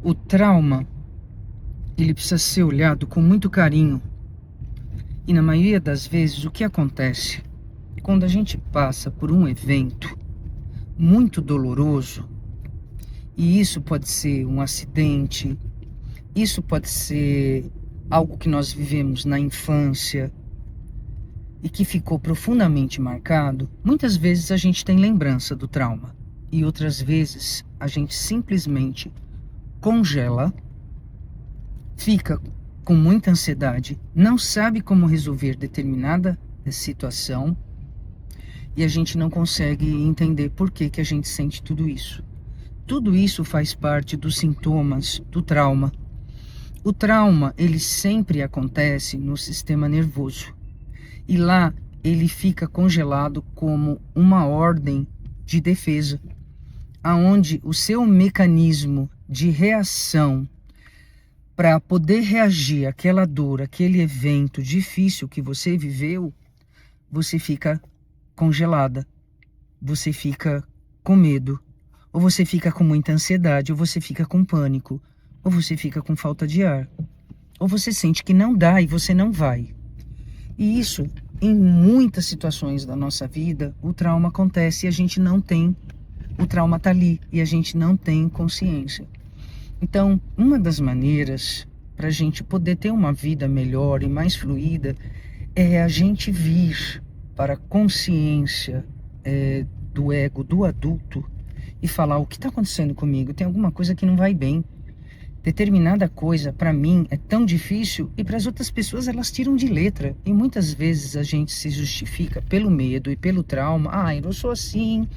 O trauma, ele precisa ser olhado com muito carinho. E na maioria das vezes, o que acontece? Quando a gente passa por um evento muito doloroso, e isso pode ser um acidente, isso pode ser algo que nós vivemos na infância e que ficou profundamente marcado, muitas vezes a gente tem lembrança do trauma. E outras vezes a gente simplesmente congela, fica com muita ansiedade, não sabe como resolver determinada situação e a gente não consegue entender por que que a gente sente tudo isso. Tudo isso faz parte dos sintomas do trauma. O trauma, ele sempre acontece no sistema nervoso. E lá ele fica congelado como uma ordem de defesa, aonde o seu mecanismo de reação para poder reagir àquela dor, aquele evento difícil que você viveu, você fica congelada, você fica com medo, ou você fica com muita ansiedade, ou você fica com pânico, ou você fica com falta de ar, ou você sente que não dá e você não vai. E isso, em muitas situações da nossa vida, o trauma acontece e a gente não tem, o trauma está ali e a gente não tem consciência. Então, uma das maneiras para a gente poder ter uma vida melhor e mais fluida é a gente vir para a consciência do ego, do adulto, e falar: o que está acontecendo comigo? Tem alguma coisa que não vai bem. Determinada coisa para mim é tão difícil e para as outras pessoas elas tiram de letra. E muitas vezes a gente se justifica pelo medo e pelo trauma. Ah, eu sou assim,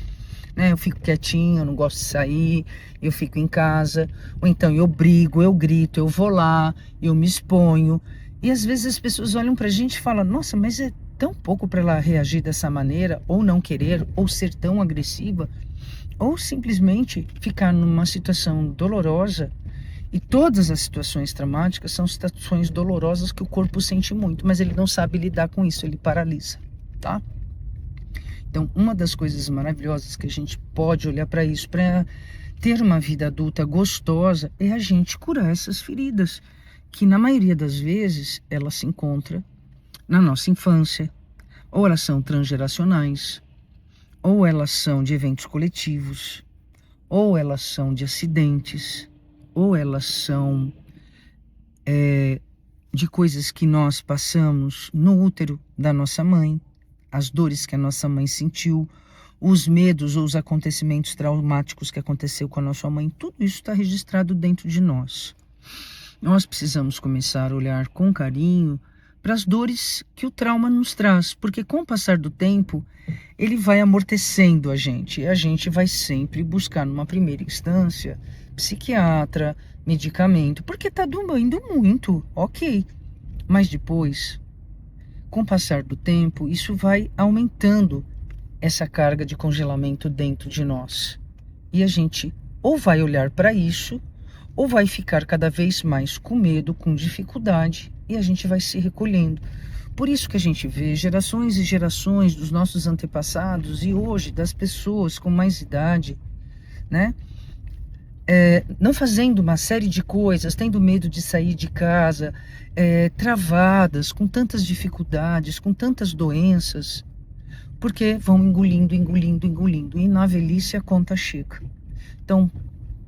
né? Eu fico quietinho, eu não gosto de sair, eu fico em casa. Ou então eu brigo, eu grito, eu vou lá, eu me exponho. E às vezes as pessoas olham pra gente e falam: nossa, mas é tão pouco para ela reagir dessa maneira, ou não querer, ou ser tão agressiva, ou simplesmente ficar numa situação dolorosa. E todas as situações traumáticas são situações dolorosas que o corpo sente muito, mas ele não sabe lidar com isso, ele paralisa, tá? Então, uma das coisas maravilhosas que a gente pode olhar para isso, para ter uma vida adulta gostosa, é a gente curar essas feridas, que na maioria das vezes elas se encontram na nossa infância, ou elas são transgeracionais, ou elas são de eventos coletivos, ou elas são de acidentes, ou elas são de coisas que nós passamos no útero da nossa mãe, as dores que a nossa mãe sentiu, os medos ou os acontecimentos traumáticos que aconteceu com a nossa mãe, tudo isso está registrado dentro de nós. Nós precisamos começar a olhar com carinho para as dores que o trauma nos traz, porque com o passar do tempo, ele vai amortecendo a gente, e a gente vai sempre buscar, numa primeira instância, psiquiatra, medicamento, porque está doendo muito, ok. Mas depois, com o passar do tempo, isso vai aumentando essa carga de congelamento dentro de nós. E a gente ou vai olhar para isso, ou vai ficar cada vez mais com medo, com dificuldade, e a gente vai se recolhendo. Por isso que a gente vê gerações e gerações dos nossos antepassados e hoje das pessoas com mais idade, né? Não fazendo uma série de coisas, tendo medo de sair de casa, travadas, com tantas dificuldades, com tantas doenças, porque vão engolindo, engolindo, engolindo, e na velhice a conta chega. Então,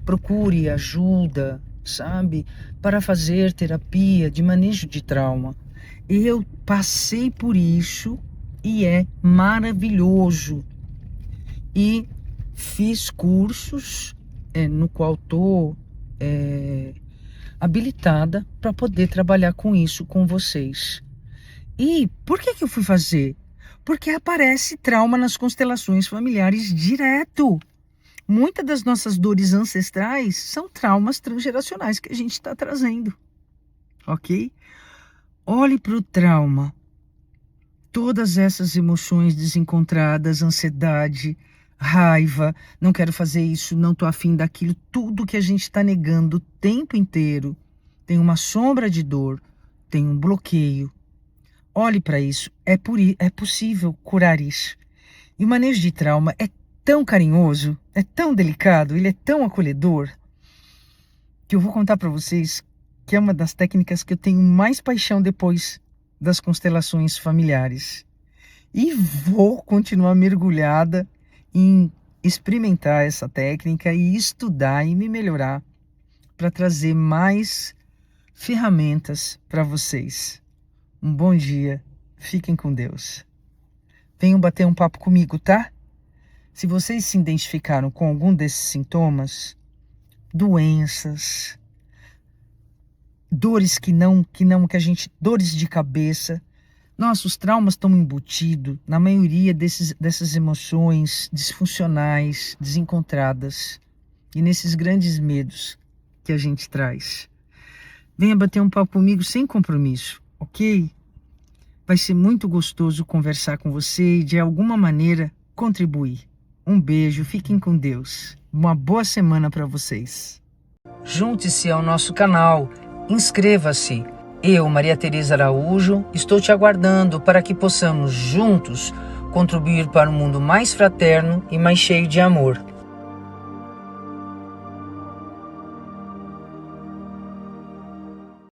procure ajuda, sabe, para fazer terapia de manejo de trauma. Eu passei por isso e é maravilhoso. E fiz cursos no qual estou habilitada para poder trabalhar com isso com vocês. E por que eu fui fazer? Porque aparece trauma nas constelações familiares direto. Muitas das nossas dores ancestrais são traumas transgeracionais que a gente está trazendo, ok? Olhe para o trauma. Todas essas emoções desencontradas, ansiedade, raiva, não quero fazer isso, não estou afim daquilo, tudo que a gente está negando o tempo inteiro tem uma sombra de dor, tem um bloqueio. Olhe para isso, é possível curar isso. E o manejo de trauma é tão carinhoso, é tão delicado, ele é tão acolhedor. que eu vou contar para vocês, que é uma das técnicas que eu tenho mais paixão depois das constelações familiares. E vou continuar mergulhada em experimentar essa técnica e estudar e me melhorar para trazer mais ferramentas para vocês. Um bom dia, fiquem com Deus. Venham bater um papo comigo, tá? Se vocês se identificaram com algum desses sintomas, doenças, dores dores de cabeça, os traumas estão embutidos na maioria dessas emoções disfuncionais, desencontradas e nesses grandes medos que a gente traz. Venha bater um papo comigo sem compromisso, ok? Vai ser muito gostoso conversar com você e de alguma maneira contribuir. Um beijo, fiquem com Deus. Uma boa semana para vocês. Junte-se ao nosso canal, inscreva-se. Eu, Maria Tereza Araújo, estou te aguardando para que possamos juntos contribuir para um mundo mais fraterno e mais cheio de amor.